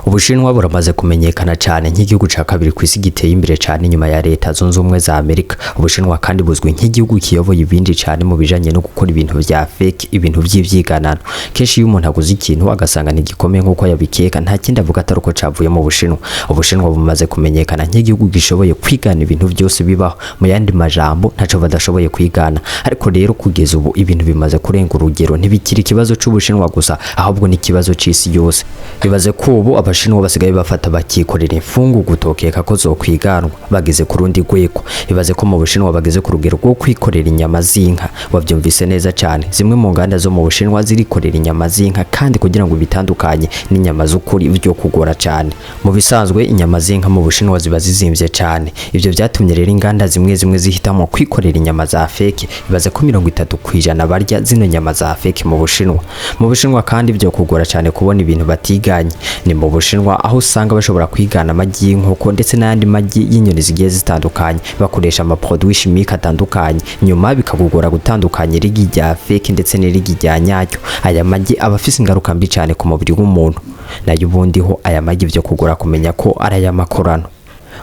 Ubushinwa buramaze kumenyekana cyane nk'igihugu ca kabiri kwisi giteye imbere cyane nyuma ya leta zunze ubumwe za Amerika. Ubushinwa kandi buzwi nk'igihugu kiyoboye ibindi cyane mu bijanye no gukora ibintu vya fake, ibintu vy'ivyiganano. Kenshi iyo umuntu aguze ikintu agasanga ntigikomeye nkuko yabikeka, nta kindi avuga atari uko cavuye mu Bushinwa. Ubushinwa bumaze kumenyekana nk'igihugu gishoboye kwigana ibintu byose bibaho, mu yandi majambo ntaco badashoboye kwigana. Ariko rero kugeza ubu ibintu bimaze kurenga urugero, ntibikiri ikibazo c'Ubushinwa gusa, ahubwo ni ikibazo c'isi yose. Bibaze ko ubu Abashinwa basigaye bafata bakikorera imfungu gutokeka ko zokwiganwa bageze ku rundi rwego. Bibaze ko mu Bushinwa bageze ku rugero rwo kwikorera inyama z'inka. Wavyumvise neza cyane, zimwe mu nganda zo mu Bushinwa zirikorera inyama z'inka kandi kugira ngo bitandukanye n'inyama z'ukuri byo kugora cyane. Mu bisanzwe inyama z'inka mu Bushinwa ziba zizimvye cyane. Ivyo byatumye rero inganda zimwe zihitamo kwikorera inyama za fake. Bibaze ko 30% barya zino nyama za fake mu Bushinwa. Mu Bushinwa kandi byo kugora cyane kubona ibintu batiganye. Ni mu Bushinwa aho usanga bashobora kwigana amagi y'inkoko ndetse n'andi magi y'inyoni zigiye zitandukanye bakoresha amaproduits chimiques atandukanye, nyuma bikagugora gutandukanya irigi rya fake ndetse n'irigi rya nyacyo. Aya magi aba afise ingaruka mbi cyane ku mubiri w'umuntu, nayo ubundi ho aya magi byo kugora kumenya ko ari ay'amakorano.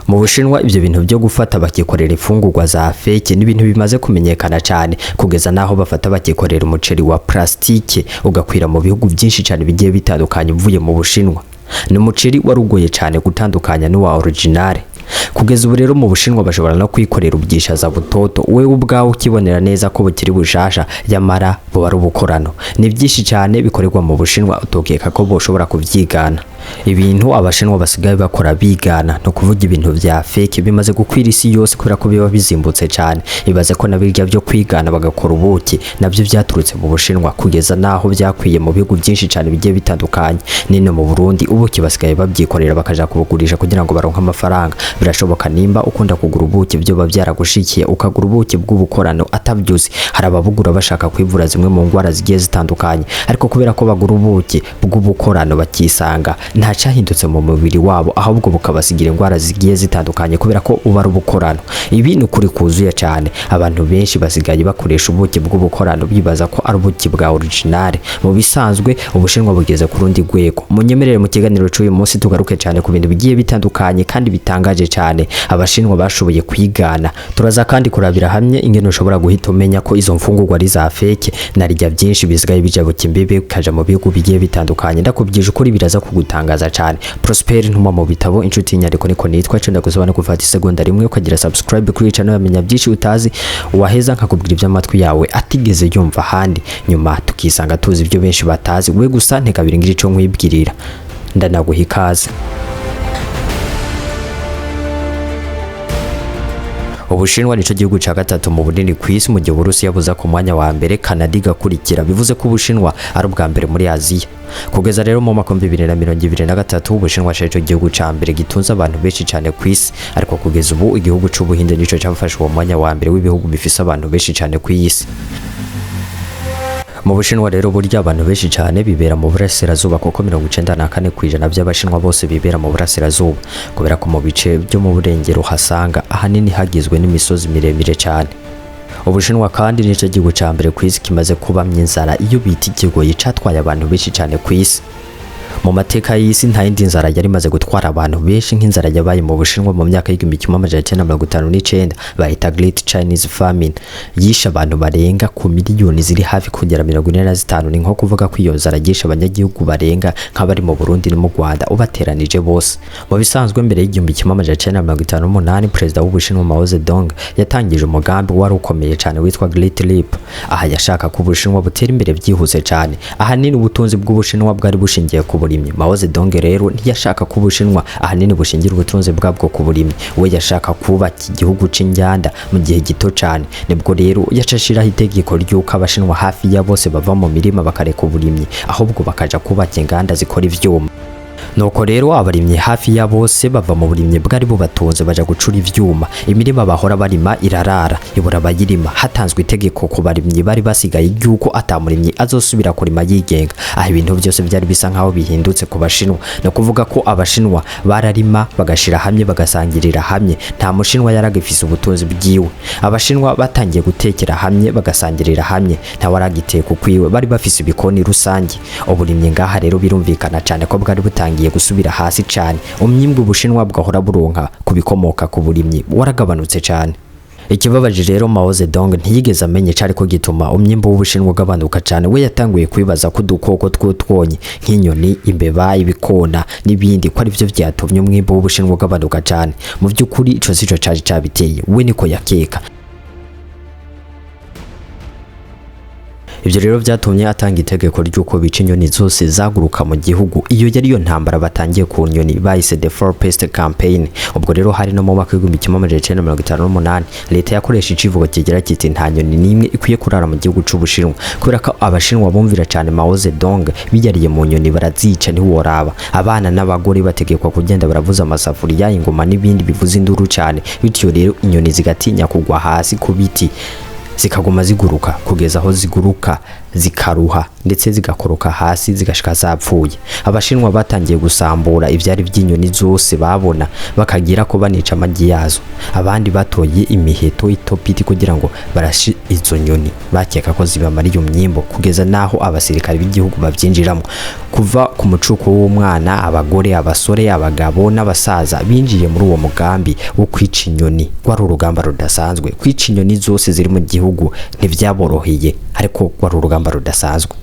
Mu Bushinwa ibyo bintu byo gufata bakikorera imfungurwa za fake n'ibintu bimaze kumenyekana cyane, kugeza naho bafata bakikorera umuceri wa plastike ugakwira mu bihugu byinshi cyane bigiye bitandukanye uvuye mu Bushinwa. Ni umuceri warugoye cyane gutandukanya n'uwa original. Kugeza ubu rero mu Bushinwa bashobora no kwikorera ubwishaza butoto, wewe ubwawe ukibonera neza ko bukiri bushasha, yamara bo ari ubukorano. Ni byinshi cyane bikorerwa mu Bushinwa utokeka ko boshobora kuvyigana. Ibintu Abashinwa basigaye bakora bigana no kuvuga ibintu vya fake bimaze gukwira isi yose kubera ko biba bizimbutse cyane. Ibaze ko nabirya byo kwigana bagakora ubuki nabyo byaturutse mu Bushinwa, kugeza naho byakwiye mu bihugu byinshi cyane bigiye bitandukanye. Nino mu Burundi ubuki basigaye babyikorera bakaja kubugurisha kugira ngo baronke amafaranga. Birashoboka nimba ukunda kugura ubuki byo bavyaragushikiye ukagura ubuki bw'ubukorano atabyuzi. Hari ababugura bashaka kwivura zimwe mu ngwara zigiye zitandukanye, ariko kubera ko bagura ubuki bw'ubukorano bakisanga nta cyahindutse mu mubiri wabo, ahubwo bukabasigira ingwara zigiye zitandukanye kubera ko uba ari ubukorano. Ibi ni ukuri kuzuye cyane. Abantu benshi basigaye bakoresha ubuki bw'ubukorano bibaza ko ari ubuki bwa original. Mu bisanzwe Ubushinwa bugeze ku rundi rwego. Munyemerere mu kiganiro cy'uyu munsi tugaruke cyane ku bintu bigiye bitandukanye kandi bitangaje cyane Abashinwa bashoboye kwigana. Turaza kandi kurabira hamwe ingene ushobora guhita umenya ko izo mfungurwa ari za fake, narijya byinshi bisigaye bijabuka imbibe kaja mu bihugu bigiye bitandukanye. Ndakubyije ukuri biraza kugutangaza cyane. Prosper ntuma mu bitabo inshuti nyariko niko nitwa cyo ndagusaba no gufata isegonda rimwe ukagira subscribe kuri channel yamenya byinshi utazi, waheza nkakubwira iby'amatwi yawe atigeze yumva handi, nyuma tukisanga tuzi ibyo benshi batazi. We gusa ntekabiri ngiri cyo nkwibwirira. Ndanaguha ikaze. Ubushinwa nico gihugu ca gatatu mu bunini kwisi, mu gihe Uburusiya buza ku mwanya wa mbere, Canada igakurikira. Bivuze ko Ubushinwa ari ubwa mbere muri Aziya. Kugeza rero mu 2023 Ubushinwa cyo gihugu ca mbere gitunze abantu benshi cyane kwisi, ariko kugeza ubu igihugu c'Ubuhinde nico cyafashe uwo mwanya wa mbere w'ibihugu bifise abantu benshi cyane kwisi. Mu Bushinwa rero burya abantu benshi cyane bibera mu burasirazuba, kuko 94% by'Abashinwa bose bibera mu burasirazuba, kubera ko mu bice byo mu burengero hasanga ahanini hagizwe n'imisozi miremire cyane. Ubushinwa kandi nico gihugu ca mbere kwisi kimaze kubamya inzara, iyo bita ikigoyi catwaye abantu benshi cyane kwisi. Mu mateka y'isi nta yindi nzara yari maze gutwara abantu benshi nk'inzara yabaye mu Bushinwa mu myaka y'1959 bahita Great Chinese Famine. Yisha abantu barenga ku miliyoni ziri hafi kugera 45. Ni nko kuvuga ko iyo nzara yisha abanyagihugu barenga nk'abari mu Burundi no mu Rwanda ubateranije bose. Mu bisanzwe mbere y'1958 Perezida w'Ubushinwa Mao Zedong yatangije umugambi wari ukomeye cyane witwa Great Leap. Aha yashaka ko Ubushinwa butera imbere byihuse cyane. Ahanini ubutunzi bw'Ubushinwa bwari bushingiye ku burimyi. Mao Zedong rero ntiyashaka ko Ubushinwa ahanini bushingira ubutunzi bwabwo ku burimyi. We yashaka kubaka igihugu c'injyanda mu gihe gito cyane. Nibwo rero yacashiraho itegeko ry'uko Abashinwa hafi ya bose bava mu mirima bakareka uburimyi, ahubwo bakaja kubaka inganda zikora ivyuma. Nuko rero abarimye hafi ya bose bava mu burimye bwari bubatunze baja gucura ivyuma. Imirima bahora barima irarara ibura bayirima. Hatanzwe itegeko ku barimyi bari basigaye yuko atamurimyi azosubira kurima yigenga. Aho ibintu byose byari bisa nkaho bihindutse ku Bashinwa. No kuvuga ko Abashinwa bararima bagashira hamwe bagasangirira hamwe, nta mushinwa yaragifise ubutunzi bwiwe. Abashinwa batangiye gutekera hamwe bagasangirira hamwe, nta waragiteka ukwiwe, bari bafise ibikoni rusangi. Uburimye ngaha rero birumvikana cyane ko bwari butanga bwatangiye gusubira hasi cyane. Umwimbu Ubushinwa bwahora buronka kubikomoka ku burimyi waragabanutse cyane. Ikibabaje rero Mao Zedong ntiyigeze amenye cyari ko gituma umwimbo w'Ubushinwa ugabanuka cyane. We yatanguye kwibaza ko dukoko tw'utwonyi nk'inyoni, imbeba, ibikona n'ibindi ko ari byo byatumye umwimbo w'Ubushinwa ugabanuka cyane. Mu by'ukuri ico sico cyari cyabiteye, we niko yakeka. Ibyo rero byatumye atanga itegeko ry'uko bica inyoni zose zaguruka mu gihugu. Iyo yari yo ntambara batangiye ku nyoni bayise the four pest campaign. Ubwo rero hari no mu mwaka w'1958 leta yakoresha icivugo kigira kiti nta nyoni nimwe ikwiye kurara mu gihugu c'Ubushinwa, kubera ko abashinwa bumvira cyane Mao Zedong biyariye mu nyoni barazica ntiworaba. Abana n'abagore bategekwa kugenda baravuza amasafuriya, ingoma n'ibindi bivuza induru cyane, bityo rero inyoni zigatinya kugwa hasi ku biti zikaguma ziguruka kugeza aho ziguruka zikaruha ndetse zigakoroka hasi zigashika zapfuye. Abashinwa batangiye gusambura ivyari by'inyoni zose babona, bakagira ko banica amagi yazo. Abandi batoye imiheto itopiti kugira ngo barashi izo nyoni, bakeka ko zibamariye umwimbo, kugeza naho abasirikare b'igihugu bavyinjiramo. Kuva ku mucuko w'umwana, abagore, abasore, abagabo n'abasaza binjiye muri uwo mugambi wo kwica inyoni. Wari urugamba rudasanzwe. Kwica inyoni zose ziri mu gihugu ntivyaboroheye, ariko wari urugamba rudasanzwe.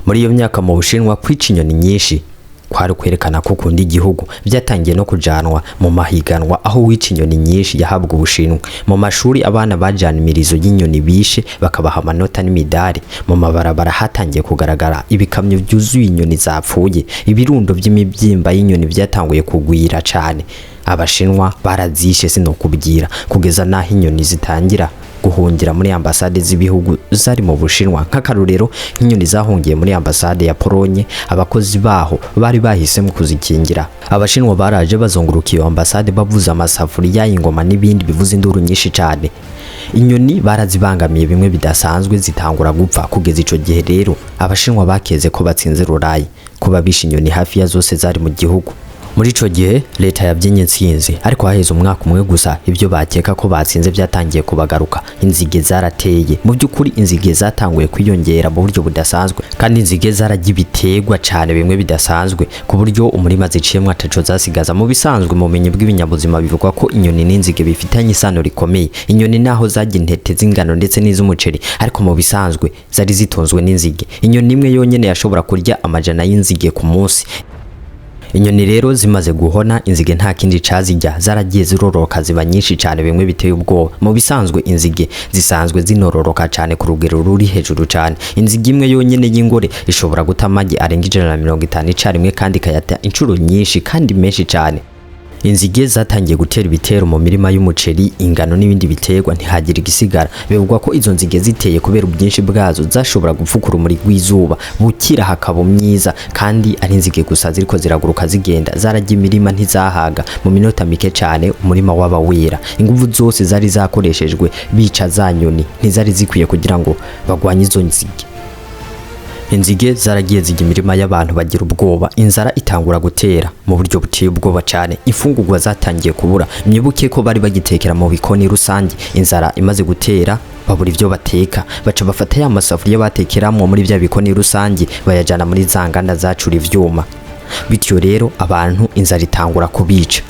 Muri iyo myaka mu Bushinwa kwica inyoni nyinshi kwari kwerekana ko kundi igihugu. Byatangiye no kujanwa mu mahiganwa, aho wica inyoni nyinshi yahabwa Ubushinwa. Mu mashuri abana bajana imirizo y'inyoni bishe bakabaha amanota n'imidari. Mu mabarabara hatangiye kugaragara ibikamyo byuzuye inyoni zapfuye. Ibirundo by'imibyimba y'inyoni byatanguye kugwira cyane. Abashinwa barazishe sinokubwira, kugeza naho inyoni zitangira guhungira muri ambasade z'ibihugu zari mu Bushinwa. Nk'akarorero nk'inyoni zahungiye muri ambasade ya Polonye, abakozi baho bari bahisemo kuzikingira. Abashinwa baraje bazunguruka iyo ambasade bavuza amasafuriya, ingoma n'ibindi bivuza induru nyinshi cyane. Inyoni barazibangamiye bimwe bidasanzwe zitangura gupfa. Kugeza ico gihe rero abashinwa bakeze ko batsinze rurayi, kuba bisha inyoni hafi ya zose zari mu gihugu. Muri ico gihe leta yabyinye intsinzi, ariko haheze umwaka umwe gusa ibyo bakeka ko batsinze byatangiye kubagaruka. Inzige zarateye. Mu by'ukuri inzige zatanguye kwiyongera mu buryo budasanzwe, kandi inzige zarajya ibitegwa cyane bimwe bidasanzwe, ku buryo umurima ziciyemwe ataco zasigaza. Mu bisanzwe mu menye bw'ibinyabuzima bivugwa ko inyoni n'inzige bifitanye isano rikomeye. Inyoni naho zajya intete z'ingano ndetse n'iz'umuceri, ariko mu bisanzwe zari zitonzwe n'inzige. Inyoni imwe yonyene yashobora kurya amajana y'inzige ku munsi. Inyoni rero zimaze guhona, inzige nta kindi cazijya, zaragiye zirororoka ziba nyinshi cyane bimwe biteye ubwoba. Mu bisanzwe inzige zisanzwe zinororoka cyane ku rugero ruri hejuru cyane. Inzige imwe yonyene y'ingore ishobora guta amagi arenga 150 icarimwe, kandi kayata inshuro nyinshi kandi menshi cyane. Inzige zatangiye gutera ibitero mu mirima y'umuceri, ingano n'ibindi biterwa, ntihagira igisigara. Bivugwa ko izo nzige ziteye kubera ubwinshi bwazo zashobora gupfukura umuri rw'izuba bukira hakaba myiza, kandi ari inzige gusa ziriko ziraguruka zigenda. Zarajya imirima ntizahaga, mu minota mike cyane umurima waba wera. Ingufu zose zari zakoreshejwe bica za nyoni ntizari zikwiye kugira ngo bagwanye izo nzige. Inzige zaragiye zijya imirima y'abantu bagira ubwoba. Inzara itangura gutera mu buryo buteye ubwoba cyane. Imfungurwa zatangiye kubura. Mwibuke ko bari bagitekera mu bikoni rusange. Inzara imaze gutera babura ivyo bateka, baca bafata ya masafuriya batekeramo muri bya bikoni rusange bayajana muri za nganda zacura ivyuma. Bityo rero abantu inzara itangura kubica.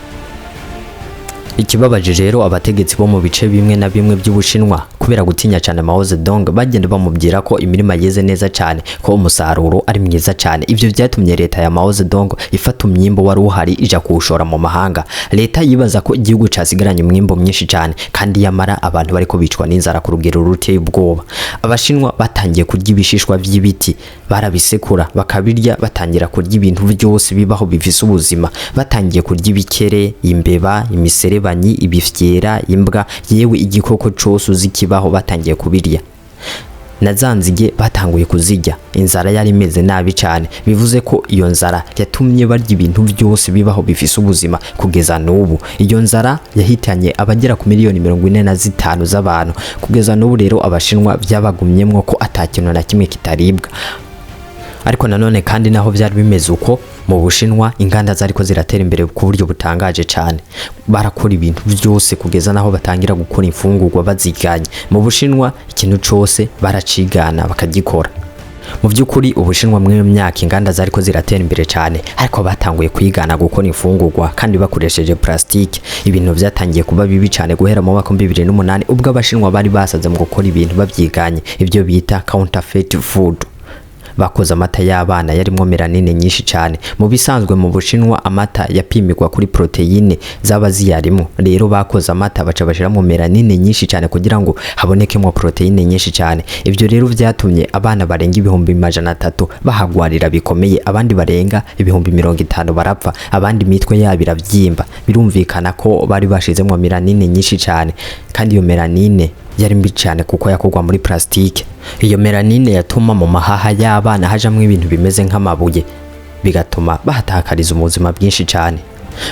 Ikibabaje rero abategetsi bo mu bice bimwe na bimwe by'Ubushinwa kubera gutinya cyane Mao Zedong bagenda bamubwira ko imirima yeze neza cyane, ko umusaruro ari mwiza cyane. Ivyo byatumye leta ya Mao Zedong ifata umwimbo wari uhari ija kuwushora mu mahanga. Leta yibaza ko igihugu casigaranye umwimbo mwinshi cyane, kandi yamara abantu bariko bicwa n'inzara ku rugero ruteye ubwoba. Abashinwa batangiye kurya ibishishwa by'ibiti, barabisekura bakabirya, batangira kurya ibintu byose bibaho bifise ubuzima. Batangiye kurya ibikere, imbeba, imiserebanyi, ibifyera, imbwa, yewe igikoko cose uzikibaho batangiye kubirya. Na zanzige batanguye kuzijya. Inzara yari imeze nabi cyane, bivuze ko iyo nzara yatumye barya ibintu byose bibaho bifise ubuzima kugeza n'ubu. Iyo nzara yahitanye abagera ku miliyoni 45 z'abantu. Kugeza n'ubu rero abashinwa byabagumyemwo ko atakintu na kimwe kitaribwa. Ariko nanone kandi naho byari bimeze uko, mu Bushinwa inganda zariko ziratera imbere ku buryo butangaje cyane. Barakora ibintu byose kugeza naho batangira gukora imfungurwa baziganye. Mu Bushinwa ikintu cyose baracigana bakagikora. Mu by'ukuri Ubushinwa mu myaka inganda zariko ziratera imbere cyane, ariko batanguye kwigana gukora imfungurwa kandi bakoresheje plastique. Ibintu byatangiye kuba bibi cyane guhera mu mwaka 2008 ubwo Abashinwa bari basaze mu gukora ibintu babyiganye, ibyo bita counterfeit food. Bakoze amata y'abana yarimo melanine nyinshi cyane. Mu bisanzwe mu Bushinwa amata yapimirwa kuri proteine zaba ziyarimo, rero bakoze amata baca bashiramo melanine nyinshi cyane kugira ngo habonekemo proteine nyinshi cyane. Ibyo rero byatumye abana barenga 300,000 bahagwarira bikomeye, abandi barenga 50,000 barapfa, abandi mitwe yabo irabyimba. Birumvikana ko bari bashizemo melanine nyinshi cyane, kandi iyo melanine yari mbi cyane kuko yakogwa muri plastique. Iyo melanine yatuma mu mahaha y'abana hajamwe ibintu bimeze nk'amabuye, bigatuma bahatakariza ubuzima bwinshi cyane.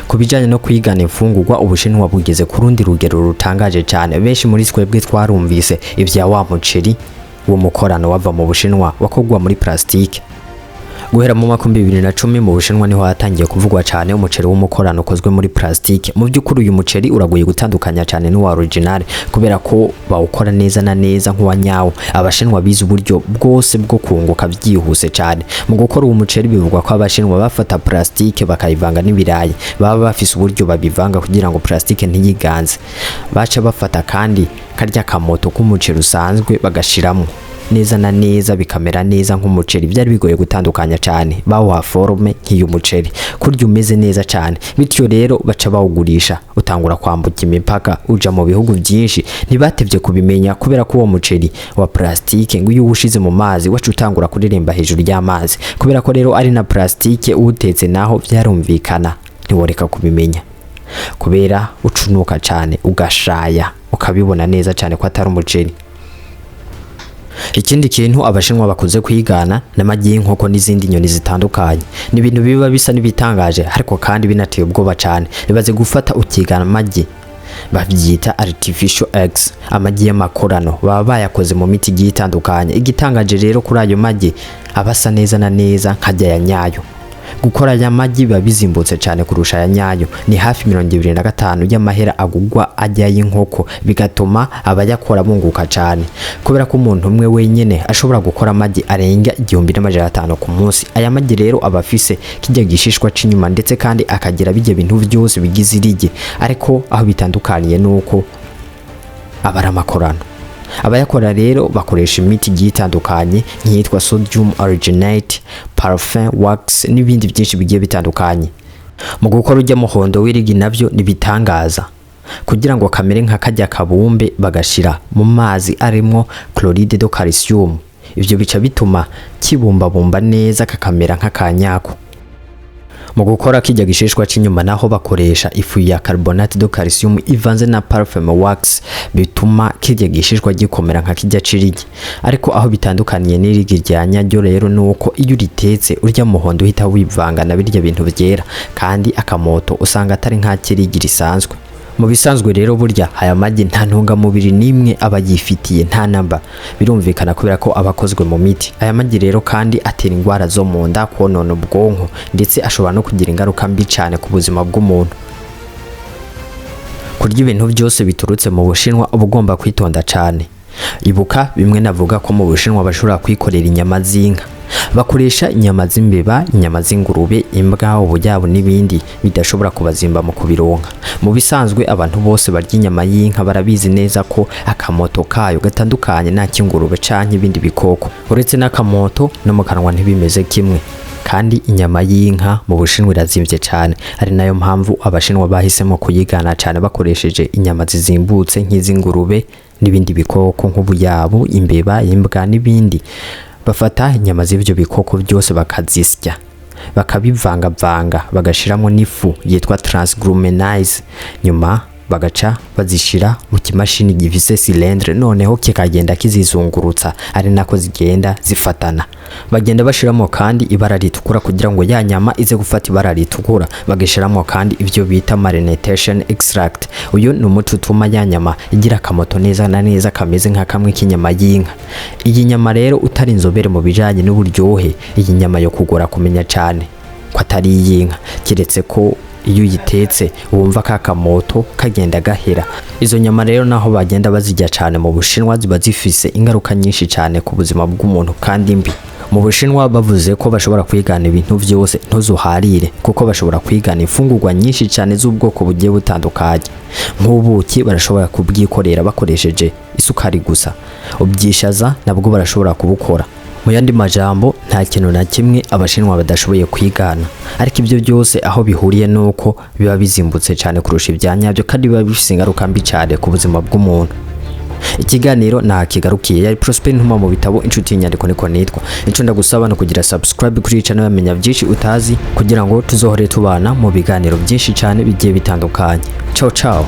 Kubijanye no kwigana imfungurwa, Ubushinwa bugeze ku rundi rugero rutangaje cyane. Benshi muri twebwe twarumvise ibya wa muceri wo mukorano wava mu Bushinwa wakogwa muri plastique. Guhera mu mwaka 2010 mu Bushinwa niho hatangiye kuvugwa cyane umuceri w'umukorano ukozwe muri plastique. Mu by'ukuri uyu muceri uragoye gutandukanya cyane n'uwa original kubera ko bawukora neza na neza nk'uwa nyawo. Abashinwa bize uburyo bwose bwo kunguka byihuse cyane. Mu gukora uwo muceri bivugwa ko Abashinwa bafata plastique bakayivanga n'ibirayi, baba bafise uburyo babivanga kugira ngo plastique ntiyiganze. Baca bafata kandi karya kamoto k'umuceri usanzwe bagashiramo neza na neza bikamera neza nk'umuceri. Byari bigoye gutandukanya cyane, bawuha forme nk'iyo muceri kurya umeze neza cyane. Bityo rero baca bawugurisha, utangura kwambuka imipaka uja mu bihugu byinshi. Ntibatevye kubimenya kubera ko uwo muceri wa plastique ngo iyo ushize mu mazi wacu utangura kureremba hejuru y'amazi. Kubera ko rero ari na plastique utetse naho byarumvikana, ntiworeka kubimenya kubera ucunuka cyane ugashaya, ukabibona neza cyane ko atari umuceri. Ikindi kintu Abashinwa bakuze kwigana n'amagi y'inkoko n'izindi nyoni zitandukanye. Ni ibintu biba bisa n'ibitangaje ariko kandi binateye ubwoba cyane. Bibaze gufata ukigana amagi, babyita artificial eggs, amagi y'amakorano baba bayakoze mu miti igiye itandukanye. Igitangaje rero kuri ayo magi abasa neza na neza nkajya ya nyayo. Gukora aya magi biba bizimbutse cyane kurusha ya nyayo. Ni hafi 25 y'amahera agugwa ajya y'inkoko, bigatuma abayakora bunguka cyane kubera ko umuntu umwe wenyene ashobora gukora amagi arenga 1,500 ku munsi. Aya magi rero abafise kijya gishishwa c'inyuma ndetse kandi akagira bijye bintu byose bigize irige, ariko aho bitandukaniye nuko abara amakorano. Abayakora rero bakoresha imiti igiye itandukanye nk'iyitwa sodium aragonite, parfum, wax n'ibindi byinshi bigiye bitandukanye. Mu gukora ujya muhondo w'irigi nabyo nibitangaza. Kugira ngo kamere nka kajya kabumbe bagashira mu mazi arimo chloride de calcium. Ivyo bica bituma kibumbabumba neza kakamera nk'akanyako. Mu gukora kijya gishishwa c'inyuma naho bakoresha ifu ya carbonate de calcium ivanze na parfum wax, bituma kijya gishishwa gikomera nka kijya cirigi. Ariko aho bitandukaniye n'irigi rya nyaryo rero nuko iyo uritetse urya muhondo uhita wivanga na birya bintu byera, kandi akamoto usanga atari nka kirigi risanzwe. Mu bisanzwe rero burya aya magi nta ntungamubiri nimwe aba yifitiye, nta namba. Birumvikana kubera ko abakozwe mu miti. Aya magi rero kandi atera ingwara zo mu nda, konona ubwonko, ndetse ashobora no kugira ingaruka mbi cyane ku buzima bw'umuntu. Kurya ibintu byose biturutse mu Bushinwa uba ugomba kwitonda cyane. Ibuka bimwe navuga ko mu Bushinwa bashobora kwikorera inyama z'inka. Bakoresha inyama z'imbeba, inyama z'ingurube, imbwa, ubujyabo n'ibindi bidashobora kubazimba mu kubironka. Mu bisanzwe abantu bose barya inyama y'inka barabizi neza ko akamoto kayo gatandukanye na kingurube canke ibindi bikoko. Uretse n'akamoto no mu kanwa ntibimeze kimwe. Kandi inyama y'inka mu Bushinwa irazimvye cyane, ari nayo mpamvu Abashinwa bahisemo kuyigana cyane bakoresheje inyama zizimbutse nk'izingurube n'ibindi bikoko nk'ubuyabo, imbeba, imbwa n'ibindi. Bafata inyama z'ivyo bikoko byose bakazisya, bakabivanga bagashiramo n'ifu yitwa transgluminize, nyuma bagaca bazishira mu kimashini gifise cylindre, noneho kikagenda kizizungurutsa, ari nako zigenda zifatana. Bagenda bashiramo kandi ibara ritukura kugira ngo ya nyama ize gufata ibara ritukura. Bagashiramo kandi ivyo bita marination extract. Uyu ni umuti utuma ya nyama igira akamoto neza na neza kameze nka kamwe k'inyama y'inka. Iyi nyama rero utari inzobere mu bijanye n'uburyohe, iyi nyama yo kugora kumenya cyane ko atari y'inka, kiretse ko iyo uyitetse wumva kakamoto kagenda gahera. Izo nyama rero naho bagenda bazijya cyane mu Bushinwa ziba zifise ingaruka nyinshi cyane ku buzima bw'umuntu kandi mbi. Mu Bushinwa bavuze ko bashobora kwigana ibintu byose ntuzuharire kuko bashobora kwigana imfungurwa nyinshi cyane z'ubwoko bugiye butandukanye. Nk'ubuki barashobora kubwikorera bakoresheje isukari gusa, ubyishaza nabwo barashobora kubukora. Mu yandi majambo nta kintu na kimwe Abashinwa badashoboye kwigana, ariko ibyo byose aho bihuriye nuko biba bizimbutse cyane kurusha ibyanyabyo kandi biba bifite ingaruka mbi cyane ku buzima bw'umuntu. Ikiganiro nakigarukiye yari Prosper ntuma mu bitabo inshuti y'inyandiko niko nitwa. Ico ndagusaba no kugira subscribe kuri channel yamenya byinshi utazi kugira ngo tuzohore tubana mu biganiro byinshi cyane bigiye bitandukanye. Ciao ciao.